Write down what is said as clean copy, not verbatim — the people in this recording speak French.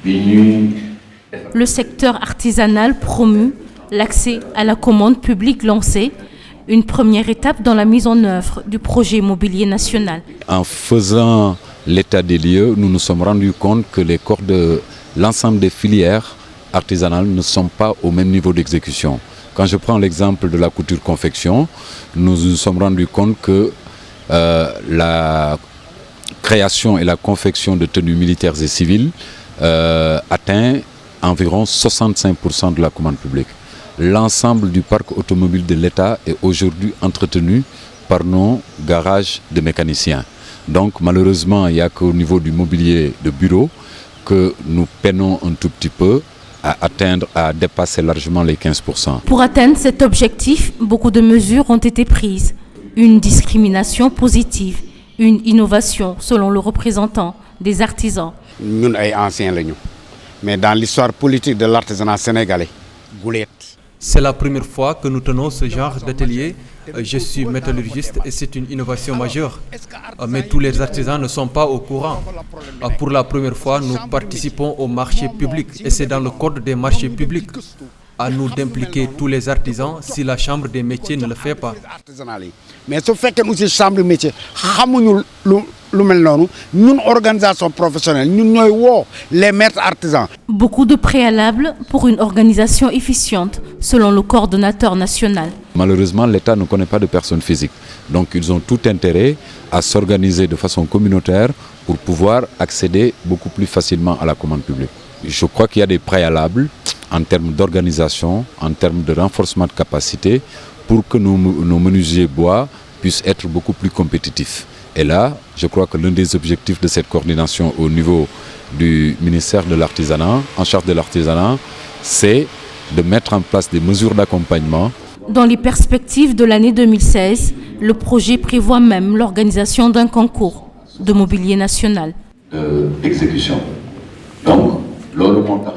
Le secteur artisanal promeut l'accès à la commande publique lancée, une première étape dans la mise en œuvre du projet immobilier national. En faisant l'état des lieux, nous nous sommes rendus compte que les corps de l'ensemble des filières artisanales ne sont pas au même niveau d'exécution. Quand je prends l'exemple de la couture-confection, nous nous sommes rendus compte que la création et la confection de tenues militaires et civiles atteint environ 65% de la commande publique. L'ensemble du parc automobile de l'État est aujourd'hui entretenu par nos garages de mécaniciens. Donc malheureusement, il n'y a qu'au niveau du mobilier de bureau que nous peinons un tout petit peu à dépasser largement les 15%. Pour atteindre cet objectif, beaucoup de mesures ont été prises. Une discrimination positive, une innovation selon le représentant des artisans. Nous sommes anciens, mais dans l'histoire politique de l'artisanat sénégalais, c'est la première fois que nous tenons ce genre d'atelier. Je suis métallurgiste et c'est une innovation majeure. Mais tous les artisans ne sont pas au courant. Pour la première fois, nous participons au marché public et c'est dans le code des marchés publics. À nous d'impliquer tous les artisans si la Chambre des métiers ne le fait pas. Mais ce fait que nous sommes Chambre des métiers, nous, organisation professionnelle, nous les maîtres artisans. Beaucoup de préalables pour une organisation efficiente, selon le coordonnateur national. Malheureusement, l'État ne connaît pas de personnes physiques. Donc ils ont tout intérêt à s'organiser de façon communautaire pour pouvoir accéder beaucoup plus facilement à la commande publique. Je crois qu'il y a des préalables en termes d'organisation, en termes de renforcement de capacité, pour que nos menuisiers bois puissent être beaucoup plus compétitifs. Et là, je crois que l'un des objectifs de cette coordination au niveau du ministère de l'Artisanat, en charge de l'artisanat, c'est de mettre en place des mesures d'accompagnement. Dans les perspectives de l'année 2016, le projet prévoit même l'organisation d'un concours de mobilier national. D'exécution. Donc, le montant